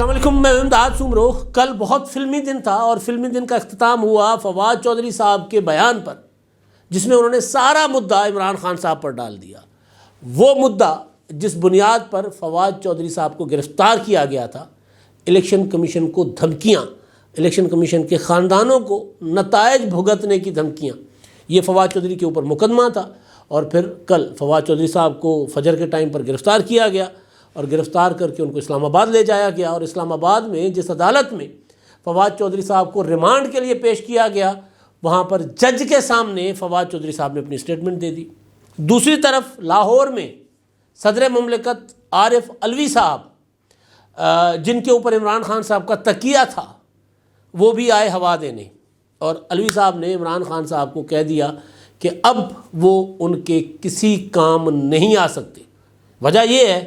السلام علیکم، میں امداد سمروخ۔ کل بہت فلمی دن تھا اور فلمی دن کا اختتام ہوا فواد چودھری صاحب کے بیان پر، جس میں انہوں نے سارا مدعا عمران خان صاحب پر ڈال دیا۔ وہ مدعا جس بنیاد پر فواد چودھری صاحب کو گرفتار کیا گیا تھا، الیکشن کمیشن کو دھمکیاں، الیکشن کمیشن کے خاندانوں کو نتائج بھگتنے کی دھمکیاں، یہ فواد چودھری کے اوپر مقدمہ تھا۔ اور پھر کل فواد چودھری صاحب کو فجر کے ٹائم پر گرفتار کیا گیا اور گرفتار کر کے ان کو اسلام آباد لے جایا گیا، اور اسلام آباد میں جس عدالت میں فواد چودھری صاحب کو ریمانڈ کے لیے پیش کیا گیا، وہاں پر جج کے سامنے فواد چودھری صاحب نے اپنی اسٹیٹمنٹ دے دی۔ دوسری طرف لاہور میں صدر مملکت عارف علوی صاحب، جن کے اوپر عمران خان صاحب کا تکیہ تھا، وہ بھی آئے ہوا دینے، اور علوی صاحب نے عمران خان صاحب کو کہہ دیا کہ اب وہ ان کے کسی کام نہیں آ سکتے۔ وجہ یہ ہے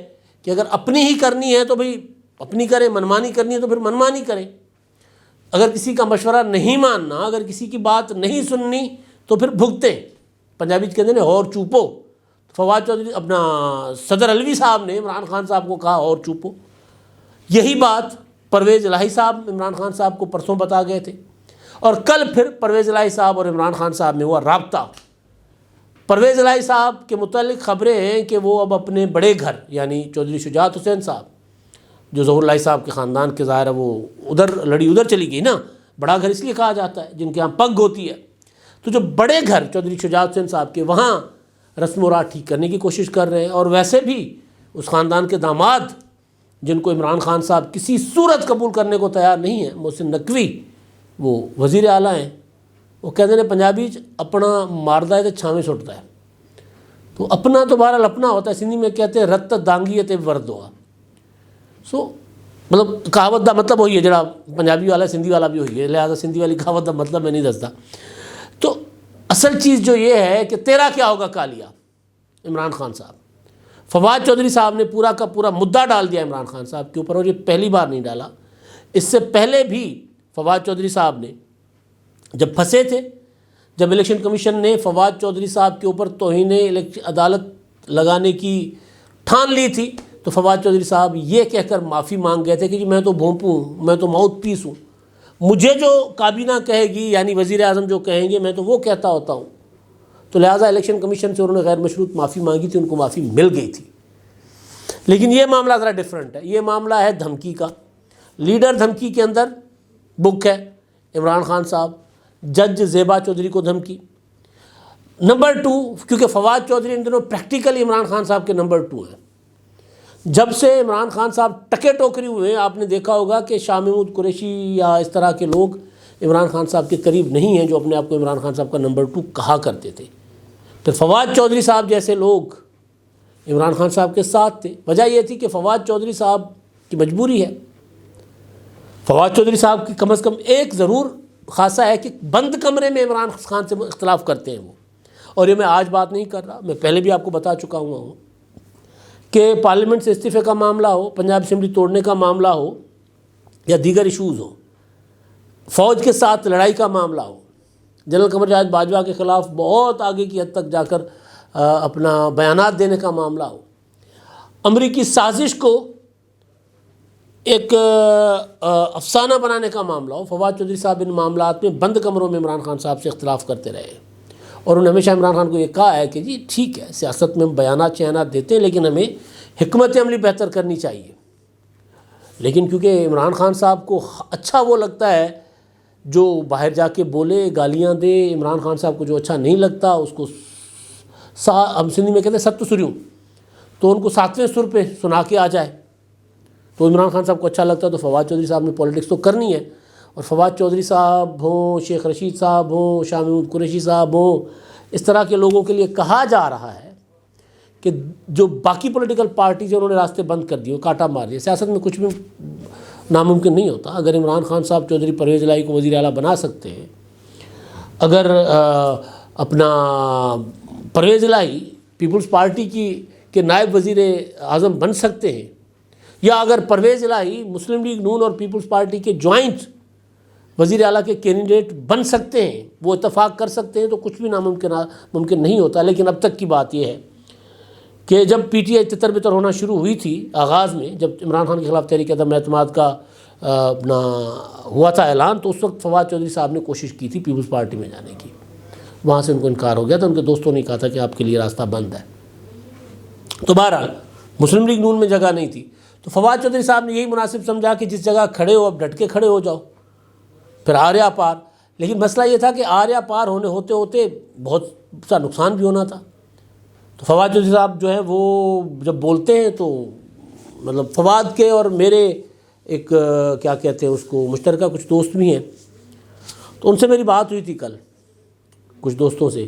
کہ اگر اپنی ہی کرنی ہے تو بھئی اپنی کریں، منمانی کرنی ہے تو پھر منمانی کریں، اگر کسی کا مشورہ نہیں ماننا، اگر کسی کی بات نہیں سننی تو پھر بھگتیں۔ پنجابی کہتے ہیں اور چوپو، فواد چودھری اپنا صدر علوی صاحب نے عمران خان صاحب کو کہا اور چوپو۔ یہی بات پرویز الہی صاحب عمران خان صاحب کو پرسوں بتا گئے تھے، اور کل پھر پرویز الہی صاحب اور عمران خان صاحب میں ہوا رابطہ۔ پرویز الہی صاحب کے متعلق خبریں ہیں کہ وہ اب اپنے بڑے گھر، یعنی چودھری شجاعت حسین صاحب، جو ظہور الہی صاحب کے خاندان کے ظاہر ہے وہ ادھر لڑی ادھر چلی گئی نا، بڑا گھر اس لیے کہا جاتا ہے جن کے ہاں پگ ہوتی ہے، تو جو بڑے گھر چودھری شجاعت حسین صاحب کے، وہاں رسم و راہ ٹھیک کرنے کی کوشش کر رہے ہیں۔ اور ویسے بھی اس خاندان کے داماد، جن کو عمران خان صاحب کسی صورت قبول کرنے کو تیار نہیں ہیں، محسن نقوی، وہ وزیر اعلیٰ ہیں، وہ کہتے ہیں پنجابی اپنا ماردہ ہے تو چھاویں سٹتا ہے، تو اپنا تو بہرحال اپنا ہوتا ہے، سندھی میں کہتے ہیں رت دانگی تے وردوا۔ مطلب کہاوت دا مطلب ہوئی ہے جڑا پنجابی والا سندھی والا بھی ہوئی ہے، لہٰذا سندھی والی کہاوت دا مطلب میں نہیں دستا۔ تو اصل چیز جو یہ ہے کہ تیرا کیا ہوگا کالیا، عمران خان صاحب، فواد چودھری صاحب نے پورا کا پورا مدعا ڈال دیا عمران خان صاحب کے اوپر، اور یہ پہلی بار نہیں ڈالا، اس سے پہلے بھی فواد چودھری صاحب نے جب پھنسے تھے، جب الیکشن کمیشن نے فواد چودھری صاحب کے اوپر توہین عدالت لگانے کی ٹھان لی تھی، تو فواد چودھری صاحب یہ کہہ کر معافی مانگ گئے تھے کہ جی میں تو بھونپوں ہوں، میں تو ماؤتھ پیس ہوں، مجھے جو کابینہ کہے گی، یعنی وزیر اعظم جو کہیں گے میں تو وہ کہتا ہوتا ہوں۔ تو لہٰذا الیکشن کمیشن سے انہوں نے غیر مشروط معافی مانگی تھی، ان کو معافی مل گئی تھی۔ لیکن یہ معاملہ ذرا ڈیفرنٹ ہے، یہ معاملہ ہے دھمکی کا۔ لیڈر دھمکی کے اندر بک ہے عمران خان صاحب، جج زیبا چودھری کو دھمکی۔ نمبر 2، کیونکہ فواد چودھری ان دنوں پریکٹیکلی عمران خان صاحب کے نمبر 2 ہیں۔ جب سے عمران خان صاحب ٹکے ٹوکری ہوئے ہیں، آپ نے دیکھا ہوگا کہ شاہ محمود قریشی یا اس طرح کے لوگ عمران خان صاحب کے قریب نہیں ہیں، جو اپنے آپ کو عمران خان صاحب کا نمبر 2 کہا کرتے تھے۔ پھر فواد چودھری صاحب جیسے لوگ عمران خان صاحب کے ساتھ تھے۔ وجہ یہ تھی کہ فواد چودھری صاحب کی مجبوری ہے، فواد چودھری صاحب کی کم از کم ایک ضرور خاصہ ہے کہ بند کمرے میں عمران خان سے اختلاف کرتے ہیں وہ، اور یہ میں آج بات نہیں کر رہا، میں پہلے بھی آپ کو بتا چکا ہوا ہوں کہ پارلیمنٹ سے استعفے کا معاملہ ہو، پنجاب اسمبلی توڑنے کا معاملہ ہو، یا دیگر ایشوز ہوں، فوج کے ساتھ لڑائی کا معاملہ ہو، جنرل قمر جاوید باجوہ کے خلاف بہت آگے کی حد تک جا کر اپنا بیانات دینے کا معاملہ ہو، امریکی سازش کو ایک افسانہ بنانے کا معاملہ ہو، فواد چودھری صاحب ان معاملات میں بند کمروں میں عمران خان صاحب سے اختلاف کرتے رہے ہیں، اور انہوں نے ہمیشہ عمران خان کو یہ کہا ہے کہ جی ٹھیک ہے، سیاست میں ہم بیانات چینات دیتے ہیں، لیکن ہمیں حکمت عملی بہتر کرنی چاہیے۔ لیکن کیونکہ عمران خان صاحب کو اچھا وہ لگتا ہے جو باہر جا کے بولے، گالیاں دے، عمران خان صاحب کو جو اچھا نہیں لگتا اس کو ہم سندھی میں کہتے ہیں ست سریوں، تو ان کو 7ویں سر پہ سنا کے آ جائے، تو عمران خان صاحب کو اچھا لگتا ہے۔ تو فواد چودھری صاحب نے پولیٹکس تو کرنی ہے، اور فواد چودھری صاحب ہوں، شیخ رشید صاحب ہوں، شاہ محمود قریشی صاحب ہوں، اس طرح کے لوگوں کے لیے کہا جا رہا ہے کہ جو باقی پولیٹیکل پارٹیز ہیں انہوں نے راستے بند کر دیے، کاٹا مار دیا۔ سیاست میں کچھ بھی ناممکن نہیں ہوتا۔ اگر عمران خان صاحب چودھری پرویز الہی کو وزیر اعلیٰ بنا سکتے ہیں، اگر اپنا پرویز الہی پیپلز پارٹی کے نائب وزیر اعظم بن سکتے ہیں، یا اگر پرویز الہی مسلم لیگ نون اور پیپلز پارٹی کے جوائنٹ وزیر اعلیٰ کے کینڈیڈیٹ بن سکتے ہیں، وہ اتفاق کر سکتے ہیں، تو کچھ بھی ممکن نہیں ہوتا۔ لیکن اب تک کی بات یہ ہے کہ جب پی ٹی آئی تتر بتر ہونا شروع ہوئی تھی آغاز میں، جب عمران خان کے خلاف تحریک عدم اعتماد کا اپنا ہوا تھا اعلان، تو اس وقت فواد چودھری صاحب نے کوشش کی تھی پیپلز پارٹی میں جانے کی، وہاں سے ان کو انکار ہو گیا تھا، ان کے دوستوں نے کہا تھا کہ آپ کے لیے راستہ بند ہے۔ تو بہرحال مسلم لیگ نون میں جگہ نہیں تھی، تو فواد چودھری صاحب نے یہی مناسب سمجھا کہ جس جگہ کھڑے ہو اب ڈٹ کے کھڑے ہو جاؤ، پھر آریا پار۔ لیکن مسئلہ یہ تھا کہ آریا پار ہوتے ہوتے بہت سا نقصان بھی ہونا تھا۔ تو فواد چودھری صاحب جو ہے وہ جب بولتے ہیں تو مطلب فواد کے اور میرے ایک کیا کہتے ہیں اس کو مشترکہ کچھ دوست بھی ہیں، تو ان سے میری بات ہوئی تھی کل کچھ دوستوں سے،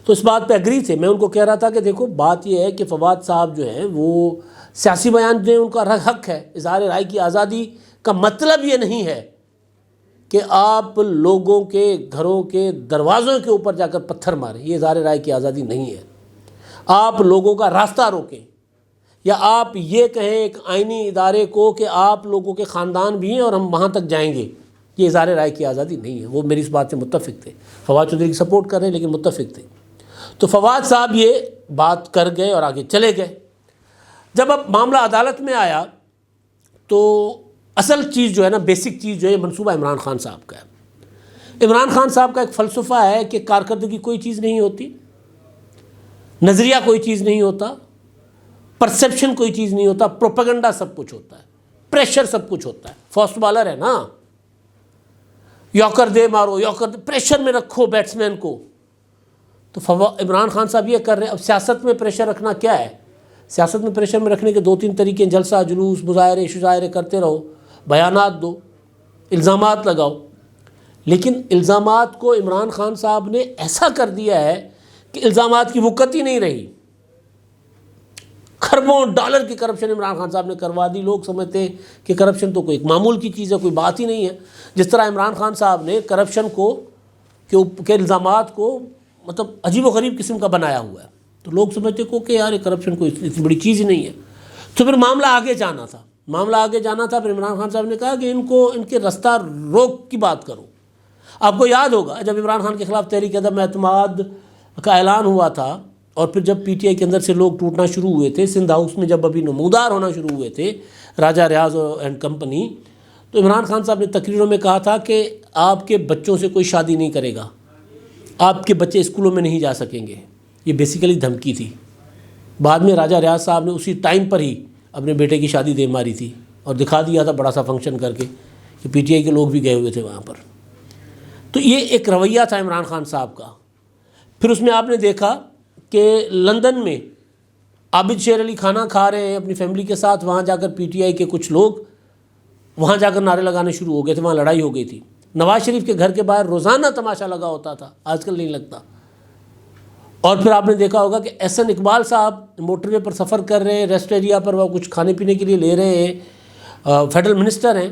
تو اس بات پہ ایگری تھے۔ میں ان کو کہہ رہا تھا کہ دیکھو بات یہ ہے کہ فواد صاحب جو ہیں وہ سیاسی بیان دیں، ان کا حق ہے، اظہار رائے کی آزادی کا مطلب یہ نہیں ہے کہ آپ لوگوں کے گھروں کے دروازوں کے اوپر جا کر پتھر ماریں، یہ اظہار رائے کی آزادی نہیں ہے۔ آپ لوگوں کا راستہ روکیں، یا آپ یہ کہیں ایک آئینی ادارے کو کہ آپ لوگوں کے خاندان بھی ہیں اور ہم وہاں تک جائیں گے، یہ اظہار رائے کی آزادی نہیں ہے۔ وہ میری اس بات سے متفق تھے، فواد چودھری کی سپورٹ کر رہے ہیں لیکن متفق تھے۔ تو فواد صاحب یہ بات کر گئے اور آگے چلے گئے۔ جب اب معاملہ عدالت میں آیا تو اصل چیز جو ہے نا، بیسک چیز جو ہے، منصوبہ عمران خان صاحب کا ہے۔ عمران خان صاحب کا ایک فلسفہ ہے کہ کارکردگی کوئی چیز نہیں ہوتی، نظریہ کوئی چیز نہیں ہوتا، پرسیپشن کوئی چیز نہیں ہوتا، پروپیگنڈا سب کچھ ہوتا ہے، پریشر سب کچھ ہوتا ہے۔ فاسٹ بالر ہے نا، یاکر دے مارو، یاکر دے، پریشر میں رکھو بیٹسمین کو۔ تو عمران خان صاحب یہ کر رہے ہیں۔ اب سیاست میں پریشر رکھنا کیا ہے؟ سیاست میں پریشر میں رکھنے کے دو تین طریقے، جلسہ جلوس، مظاہرے شجاعرے کرتے رہو، بیانات دو، الزامات لگاؤ۔ لیکن الزامات کو عمران خان صاحب نے ایسا کر دیا ہے کہ الزامات کی وقت ہی نہیں رہی۔ کھربوں ڈالر کی کرپشن عمران خان صاحب نے کروا دی۔ لوگ سمجھتے ہیں کہ کرپشن تو کوئی ایک معمول کی چیز ہے، کوئی بات ہی نہیں ہے۔ جس طرح عمران خان صاحب نے کرپشن کو کے الزامات کو مطلب عجیب و غریب قسم کا بنایا ہوا ہے، تو لوگ سمجھتے کہ یار کرپشن کوئی اتنی بڑی چیز ہی نہیں ہے۔ تو پھر معاملہ آگے جانا تھا، پھر عمران خان صاحب نے کہا کہ ان کے رستہ روک کی بات کرو۔ آپ کو یاد ہوگا جب عمران خان کے خلاف تحریک عدم اعتماد کا اعلان ہوا تھا، اور پھر جب پی ٹی آئی کے اندر سے لوگ ٹوٹنا شروع ہوئے تھے، سندھ ہاؤس میں جب ابھی نمودار ہونا شروع ہوئے تھے راجہ ریاض اینڈ کمپنی، تو عمران خان صاحب نے تقریروں میں کہا تھا کہ آپ کے بچوں سے کوئی شادی نہیں کرے گا، آپ کے بچے اسکولوں میں نہیں جا سکیں گے۔ یہ بیسیکلی دھمکی تھی۔ بعد میں راجہ ریاض صاحب نے اسی ٹائم پر ہی اپنے بیٹے کی شادی دے ماری تھی اور دکھا دیا تھا بڑا سا فنکشن کر کے کہ پی ٹی آئی کے لوگ بھی گئے ہوئے تھے وہاں پر۔ تو یہ ایک رویہ تھا عمران خان صاحب کا۔ پھر اس میں آپ نے دیکھا کہ لندن میں عابد شیر علی کھانا کھا رہے ہیں اپنی فیملی کے ساتھ، وہاں جا کر پی ٹی آئی کے کچھ لوگ وہاں جا کر نعرے لگانے شروع ہو گئے تھے، وہاں لڑائی ہو گئی تھی۔ نواز شریف کے گھر کے باہر روزانہ تماشا لگا ہوتا تھا، آج کل نہیں لگتا۔ اور پھر آپ نے دیکھا ہوگا کہ احسن اقبال صاحب موٹر وے پر سفر کر رہے ہیں، ریسٹ ایریا پر وہ کچھ کھانے پینے کے لیے لے رہے ہیں، فیڈرل منسٹر ہیں،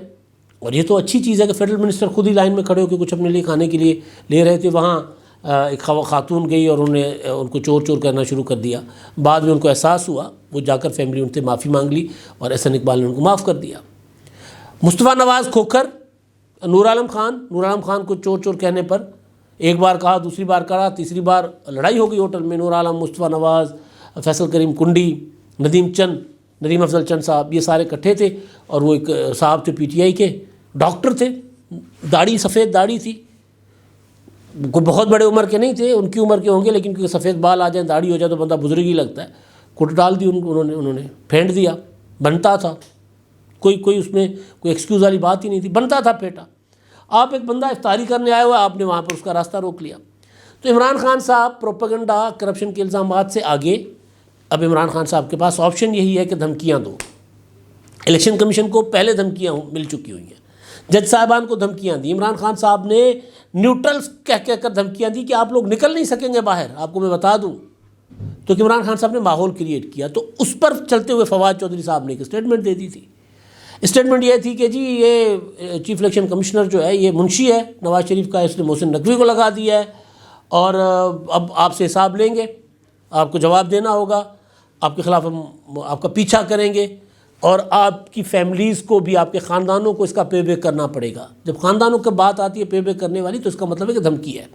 اور یہ تو اچھی چیز ہے کہ فیڈرل منسٹر خود ہی لائن میں کھڑے ہو کے کچھ اپنے لیے کھانے کے لیے لے رہے تھے۔ وہاں ایک خاتون گئی اور انہوں نے ان کو چور چور کرنا شروع کر دیا۔ بعد میں ان کو احساس ہوا، وہ جا کر فیملی ان سے معافی مانگ لی اور احسن اقبال نے ان کو معاف کر دیا۔ مصطفیٰ نواز کھوکھر، نور عالم خان کو چور چور کہنے پر ایک بار کہا، دوسری بار کہا، تیسری بار لڑائی ہو گئی ہوٹل میں۔ نور عالم، مصطفیٰ نواز، فیصل کریم کنڈی، ندیم افضل چند صاحب، یہ سارے اکٹھے تھے، اور وہ ایک صاحب تھے پی ٹی آئی کے، ڈاکٹر تھے، داڑھی سفید داڑھی تھی، کوئی بہت بڑے عمر کے نہیں تھے، ان کی عمر کے ہوں گے، لیکن کیونکہ سفید بال آ جائیں، داڑھی ہو جائے تو بندہ بزرگ ہی لگتا ہے۔ کٹ ڈال دی انہوں نے پھینٹ دیا، بنتا تھا، کوئی اس میں کوئی ایکسکیوز والی بات ہی نہیں تھی، بنتا تھا پھینٹا۔ آپ ایک بندہ افطاری کرنے آیا ہوا، آپ نے وہاں پر اس کا راستہ روک لیا۔ تو عمران خان صاحب پروپیگنڈا، کرپشن کے الزامات سے آگے، اب عمران خان صاحب کے پاس آپشن یہی ہے کہ دھمکیاں دو۔ الیکشن کمیشن کو پہلے دھمکیاں مل چکی ہوئی ہیں، جج صاحبان کو دھمکیاں دی، عمران خان صاحب نے نیوٹرلز کہہ کر دھمکیاں دی کہ آپ لوگ نکل نہیں سکیں گے باہر، آپ کو میں بتا دوں۔ تو کہ عمران خان صاحب نے ماحول کریٹ کیا، تو اس پر چلتے ہوئے فواد چودھری صاحب نے ایک اسٹیٹمنٹ دے دی تھی۔ اسٹیٹمنٹ یہ تھی کہ جی یہ چیف الیکشن کمشنر جو ہے یہ منشی ہے نواز شریف کا، اس نے محسن نقوی کو لگا دیا ہے، اور اب آپ سے حساب لیں گے، آپ کو جواب دینا ہوگا، آپ کے خلاف ہم آپ کا پیچھا کریں گے، اور آپ کی فیملیز کو بھی، آپ کے خاندانوں کو اس کا پے بیک کرنا پڑے گا۔ جب خاندانوں کی بات آتی ہے پے بیک کرنے والی، تو اس کا مطلب ہے کہ دھمکی ہے۔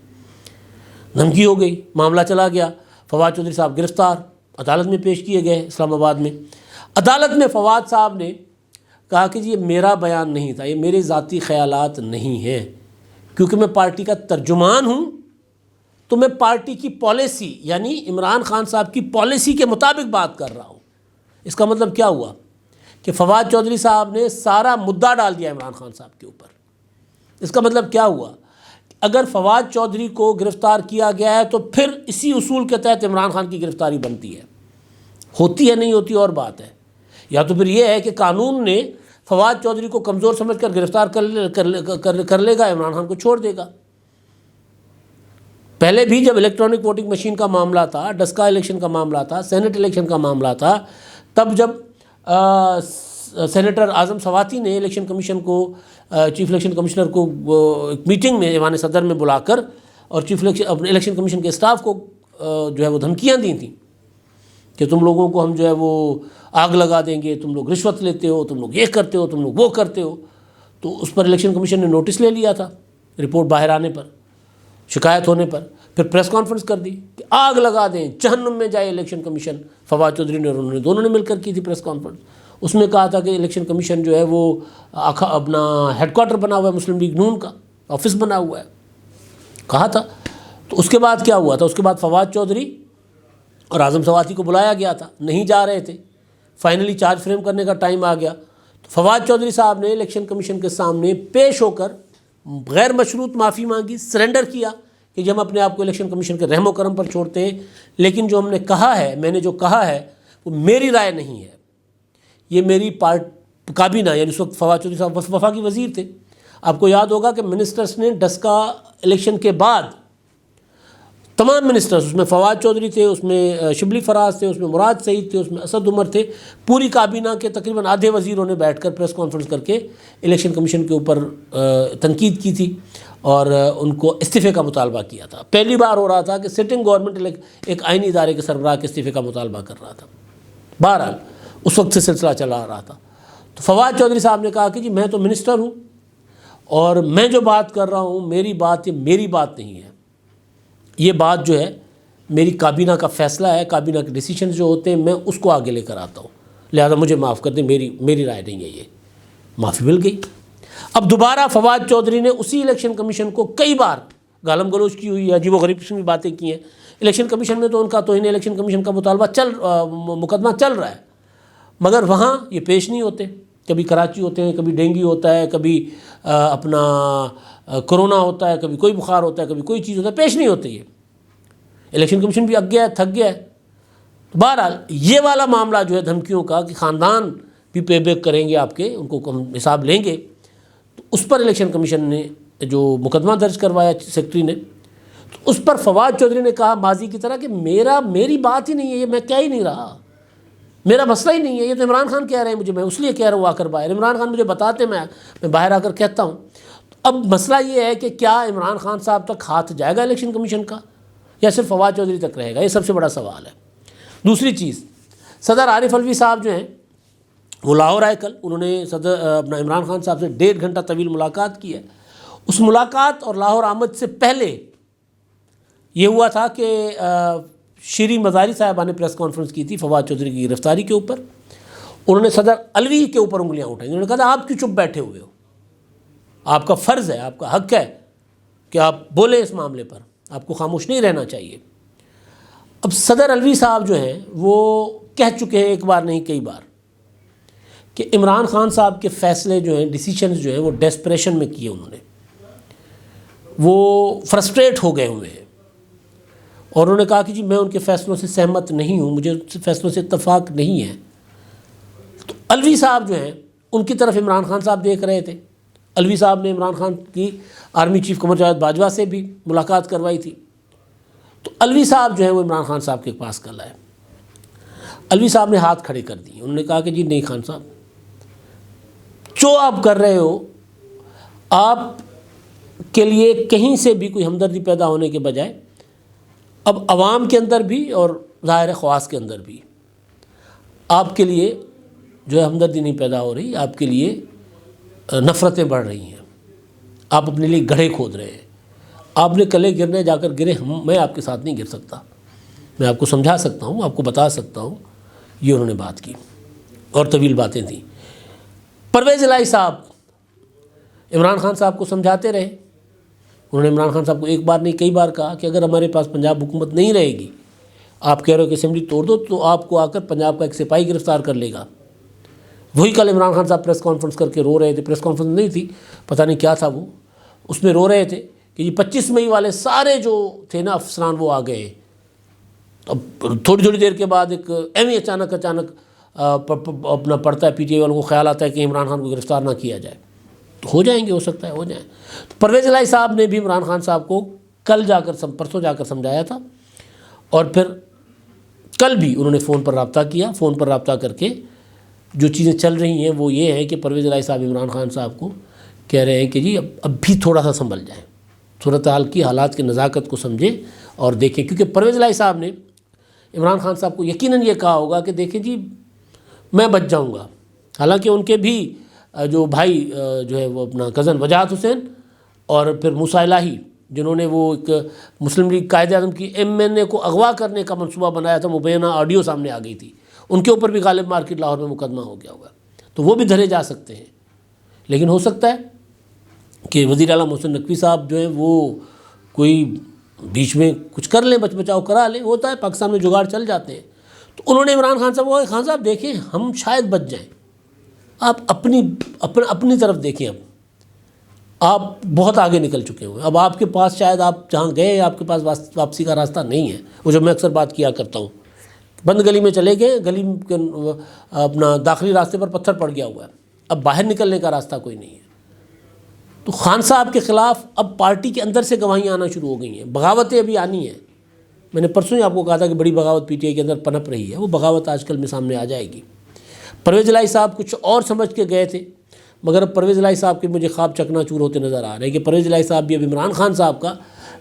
دھمکی ہو گئی، معاملہ چلا گیا، فواد چودھری صاحب گرفتار، عدالت میں پیش کیے گئے اسلام آباد میں. عدالت میں فواد صاحب نے کہا کہ جی یہ میرا بیان نہیں تھا، یہ میرے ذاتی خیالات نہیں ہیں، کیونکہ میں پارٹی کا ترجمان ہوں تو میں پارٹی کی پالیسی یعنی عمران خان صاحب کی پالیسی کے مطابق بات کر رہا ہوں. اس کا مطلب کیا ہوا کہ فواد چودھری صاحب نے سارا مدعا ڈال دیا عمران خان صاحب کے اوپر. اس کا مطلب کیا ہوا؟ اگر فواد چودھری کو گرفتار کیا گیا ہے تو پھر اسی اصول کے تحت عمران خان کی گرفتاری بنتی ہے. ہوتی ہے نہیں ہوتی اور بات ہے. یا تو پھر یہ ہے کہ قانون نے فواد چودھری کو کمزور سمجھ کر گرفتار کر لے گا، عمران خان کو چھوڑ دے گا. پہلے بھی جب الیکٹرانک ووٹنگ مشین کا معاملہ تھا، ڈسکا الیکشن کا معاملہ تھا، سینٹ الیکشن کا معاملہ تھا، تب جب سینیٹر اعظم سواتی نے الیکشن کمیشن کو چیف الیکشن کمشنر کو ایک میٹنگ میں ایوان صدر میں بلا کر اور چیف الیکشن کمیشن کے اسٹاف کو جو ہے وہ دھمکیاں دی تھیں کہ تم لوگوں کو ہم جو ہے وہ آگ لگا دیں گے، تم لوگ رشوت لیتے ہو، تم لوگ یہ کرتے ہو، تم لوگ وہ کرتے ہو. تو اس پر الیکشن کمیشن نے نوٹس لے لیا تھا رپورٹ باہر آنے پر، شکایت ہونے پر. پھر پریس کانفرنس کر دی کہ آگ لگا دیں، جہنم میں جائے الیکشن کمیشن. فواد چودھری نے اور انہوں نے دونوں نے مل کر کی تھی پریس کانفرنس. اس میں کہا تھا کہ الیکشن کمیشن جو ہے وہ اپنا ہیڈ کوارٹر بنا ہوا ہے، مسلم لیگ نون کا آفس بنا ہوا ہے، کہا تھا. تو اس کے بعد کیا ہوا تھا؟ اس کے بعد فواد چودھری اور اعظم سواتی کو بلایا گیا تھا، نہیں جا رہے تھے. فائنلی چارج فریم کرنے کا ٹائم آ گیا تو فواد چودھری صاحب نے الیکشن کمیشن کے سامنے پیش ہو کر غیر مشروط معافی مانگی، سرنڈر کیا کہ جب ہم اپنے آپ کو الیکشن کمیشن کے رحم و کرم پر چھوڑتے ہیں، لیکن جو ہم نے کہا ہے، میں نے جو کہا ہے وہ میری رائے نہیں ہے، یہ میری کابینہ یعنی اس وقت فواد چودھری صاحب وفاقی وزیر تھے. آپ کو یاد ہوگا کہ منسٹرز نے ڈسکا الیکشن کے بعد تمام منسٹرز، اس میں فواد چودھری تھے، اس میں شبلی فراز تھے، اس میں مراد سعید تھے، اس میں اسد عمر تھے، پوری کابینہ کے تقریباً آدھے وزیروں نے بیٹھ کر پریس کانفرنس کر کے الیکشن کمیشن کے اوپر تنقید کی تھی اور ان کو استعفے کا مطالبہ کیا تھا. پہلی بار ہو رہا تھا کہ سٹنگ گورنمنٹ ایک آئینی ادارے کے سربراہ کے استعفے کا مطالبہ کر رہا تھا. بہرحال اس وقت سے سلسلہ چلا آ رہا تھا. تو فواد چودھری صاحب نے کہا کہ جی میں تو منسٹر ہوں اور میں جو بات کر رہا ہوں میری بات نہیں ہے، یہ بات جو ہے میری کابینہ کا فیصلہ ہے، کابینہ کے ڈیسیشنز جو ہوتے ہیں میں اس کو آگے لے کر آتا ہوں، لہذا مجھے معاف کر دیں، میری رائے نہیں ہے. یہ معافی مل گئی. اب دوبارہ فواد چودھری نے اسی الیکشن کمیشن کو کئی بار گالم گلوچ کی ہوئی ہے، عجیب و غریب قسم کی باتیں کی ہیں. الیکشن کمیشن میں تو ان کا توہین الیکشن کمیشن کا مقدمہ چل رہا ہے، مگر وہاں یہ پیش نہیں ہوتے. کبھی کراچی ہوتے ہیں، کبھی ڈینگی ہوتا ہے، کبھی اپنا کرونا ہوتا ہے، کبھی کوئی بخار ہوتا ہے، کبھی کوئی چیز ہوتا ہے، پیش نہیں ہوتے. یہ الیکشن کمیشن بھی اگ گیا ہے، تھک گیا ہے. بہرحال یہ والا معاملہ جو ہے دھمکیوں کا کہ خاندان بھی پے بیک کریں گے آپ کے، ان کو ہم حساب لیں گے، تو اس پر الیکشن کمیشن نے جو مقدمہ درج کروایا سیکرٹری نے، تو اس پر فواد چودھری نے کہا ماضی کی طرح کہ میری بات ہی نہیں ہے، یہ میں کہہ ہی نہیں رہا، میرا مسئلہ ہی نہیں ہے، یہ تو عمران خان کہہ رہے ہیں مجھے، میں اس لیے کہہ رہا ہوں آ کر باہر، عمران خان مجھے بتاتے میں باہر آ کر کہتا ہوں. اب مسئلہ یہ ہے کہ کیا عمران خان صاحب تک ہاتھ جائے گا الیکشن کمیشن کا یا صرف فواد چودھری تک رہے گا؟ یہ سب سے بڑا سوال ہے. دوسری چیز، صدر عارف علوی صاحب جو ہیں وہ لاہور آئے کل، انہوں نے اپنا عمران خان صاحب سے 1.5 گھنٹہ طویل ملاقات کی ہے. اس ملاقات اور لاہور آمد سے پہلے یہ ہوا تھا کہ شیریں مزاری صاحبہ نے پریس کانفرنس کی تھی فواد چودھری کی گرفتاری کے اوپر. انہوں نے صدر علوی کے اوپر انگلیاں اٹھائیں. انہوں نے کہا تھا آپ کیوں چپ بیٹھے ہوئے ہو، آپ کا فرض ہے، آپ کا حق ہے کہ آپ بولیں اس معاملے پر، آپ کو خاموش نہیں رہنا چاہیے. اب صدر علوی صاحب جو ہیں وہ کہہ چکے ہیں ایک بار نہیں کئی بار کہ عمران خان صاحب کے فیصلے جو ہیں، ڈیسیشنز جو ہیں وہ ڈیسپریشن میں کیے، انہوں نے وہ فرسٹریٹ ہو گئے ہوئے ہیں اور انہوں نے کہا کہ جی میں ان کے فیصلوں سے سہمت نہیں ہوں، مجھے ان فیصلوں سے اتفاق نہیں ہے. تو علوی صاحب جو ہیں ان کی طرف عمران خان صاحب دیکھ رہے تھے. علوی صاحب نے عمران خان کی آرمی چیف قمر جاوید باجوہ سے بھی ملاقات کروائی تھی. تو علوی صاحب جو ہیں وہ عمران خان صاحب کے پاس کل آئے. علوی صاحب نے ہاتھ کھڑے کر دیے. انہوں نے کہا کہ جی نہیں خان صاحب، جو آپ کر رہے ہو، آپ کے لیے کہیں سے بھی کوئی ہمدردی پیدا ہونے کے بجائے اب عوام کے اندر بھی اور ظاہر خواص کے اندر بھی آپ کے لیے جو ہے ہمدردی نہیں پیدا ہو رہی، آپ کے لیے نفرتیں بڑھ رہی ہیں، آپ اپنے لیے گڑھے کھود رہے ہیں. آپ نے کلے گرنے جا کر گرے، میں آپ کے ساتھ نہیں گر سکتا. میں آپ کو سمجھا سکتا ہوں، آپ کو بتا سکتا ہوں. یہ انہوں نے بات کی اور طویل باتیں تھیں. پرویز الہی صاحب عمران خان صاحب کو سمجھاتے رہے. انہوں نے عمران خان صاحب کو ایک بار نہیں کئی بار کہا کہ اگر ہمارے پاس پنجاب حکومت نہیں رہے گی، آپ کہہ رہے ہو کہ اسمبلی توڑ دو، تو آپ کو آ کر پنجاب کا ایک سپاہی گرفتار کر لے گا. وہی کل عمران خان صاحب پریس کانفرنس کر کے رو رہے تھے. پریس کانفرنس نہیں تھی، پتہ نہیں کیا تھا وہ، اس میں رو رہے تھے کہ یہ 25 مئی والے سارے جو تھے نا افسران وہ آ گئے. اب تھوڑی دیر کے بعد ایک ایویں اچانک اپنا پڑتا ہے، پی ٹی آئی والوں کو خیال آتا ہے کہ عمران خان کو گرفتار نہ کیا جائے. تو ہو جائیں گے، ہو سکتا ہے ہو جائیں. تو پرویز الہی صاحب نے بھی عمران خان صاحب کو پرسوں جا کر سمجھایا تھا، اور پھر کل بھی انہوں نے فون پر رابطہ کیا. فون پر رابطہ کر کے جو چیزیں چل رہی ہیں وہ یہ ہے کہ پرویز الہی صاحب عمران خان صاحب کو کہہ رہے ہیں کہ جی اب بھی تھوڑا سا سنبھل جائیں، صورتحال کی حالات کی نزاکت کو سمجھیں اور دیکھیں. کیونکہ پرویز الہی صاحب نے عمران خان صاحب کو یقیناً یہ کہا ہوگا کہ دیکھیں جی میں بچ جاؤں گا. حالانکہ ان کے بھی جو بھائی جو ہے وہ اپنا کزن وجاہت حسین اور پھر موسیٰ الہی، جنہوں نے وہ ایک مسلم لیگ قائد اعظم کی MNA کو اغوا کرنے کا منصوبہ بنایا تھا، مبینہ آڈیو سامنے آ گئی تھی، ان کے اوپر بھی غالب مارکیٹ لاہور میں مقدمہ ہو گیا ہوگا. تو وہ بھی دھرے جا سکتے ہیں. لیکن ہو سکتا ہے کہ وزیر اعلیٰ محسن نقوی صاحب جو ہیں وہ کوئی بیچ میں کچھ کر لیں، بچاؤ کرا لیں. ہوتا ہے پاکستان میں جگاڑ چل جاتے ہیں. تو انہوں نے عمران خان صاحب کو کہا خان صاحب دیکھیں ہم شاید بچ جائیں، آپ اپنی طرف دیکھیں. اب آپ بہت آگے نکل چکے ہوئے، اب آپ کے پاس شاید آپ جہاں گئے آپ کے پاس واپسی کا راستہ نہیں ہے. وہ جو میں اکثر بات کیا کرتا ہوں، بند گلی میں چلے گئے، گلی کے اپنا داخلی راستے پر پتھر پڑ گیا ہوا ہے، اب باہر نکلنے کا راستہ کوئی نہیں ہے. تو خان صاحب کے خلاف اب پارٹی کے اندر سے گواہیاں آنا شروع ہو گئی ہیں، بغاوتیں ابھی آنی ہیں. میں نے پرسوں ہی آپ کو کہا تھا کہ بڑی بغاوت PTI کے اندر پنپ رہی ہے، وہ بغاوت آج کل میں سامنے آ جائے گی. پرویز الہی صاحب کچھ اور سمجھ کے گئے تھے، مگر اب پرویز الہی صاحب کے مجھے خواب چکنا چور ہوتے نظر آ رہے ہیں کہ پرویز الہی صاحب بھی اب عمران خان صاحب کا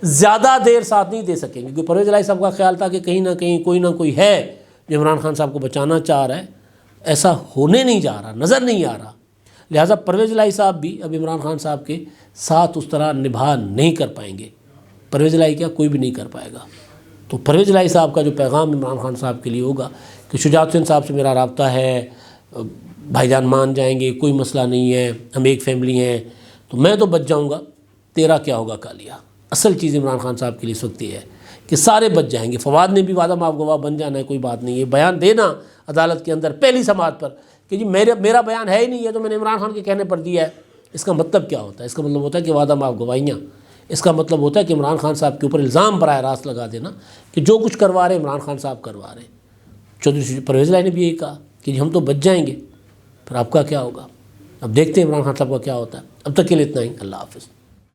زیادہ دیر ساتھ نہیں دے سکیں گے. کیونکہ پرویز الہی صاحب کا خیال تھا کہ کہیں نہ کہیں کوئی نہ کوئی ہے جو عمران خان صاحب کو بچانا چاہ رہا ہے. ایسا ہونے نہیں جا رہا، نظر نہیں آ رہا. لہٰذا پرویز الہی صاحب بھی اب عمران خان صاحب کے ساتھ اس طرح نبھا نہیں کر پائیں گے. پرویز الہی کیا کوئی بھی نہیں کر پائے گا. تو پرویز الہی صاحب کا جو پیغام عمران خان صاحب کے لیے ہوگا کہ شجاعت حسین صاحب سے میرا رابطہ ہے، بھائی جان مان جائیں گے، کوئی مسئلہ نہیں ہے، ہم ایک فیملی ہیں، تو میں تو بچ جاؤں گا، تیرا کیا ہوگا کالیا. اصل چیز عمران خان صاحب کے لیے اس وقت یہ ہے کہ سارے بچ جائیں گے. فواد نے بھی وعدہ معاف گواہ بن جانا ہے، کوئی بات نہیں ہے. بیان دینا عدالت کے اندر پہلی سماعت پر کہ جی میرا بیان ہے ہی نہیں ہے تو میں نے عمران خان کے کہنے پر دیا ہے، اس کا مطلب کیا ہوتا ہے؟ اس کا مطلب ہوتا ہے کہ وعدہ معاف گواہیاں، اس کا مطلب ہوتا ہے کہ عمران خان صاحب کے اوپر الزام براہ راست لگا دینا کہ جو کچھ کروا رہے ہیں عمران خان صاحب کروا رہے ہیں. چودھری پرویز الہی نے بھی یہی کہا کہ جی ہم تو بچ جائیں گے، پھر آپ کا کیا ہوگا؟ اب دیکھتے ہیں عمران خان صاحب کا کیا ہوتا ہے. اب تک کے لیے اتنا ہی. اللہ حافظ.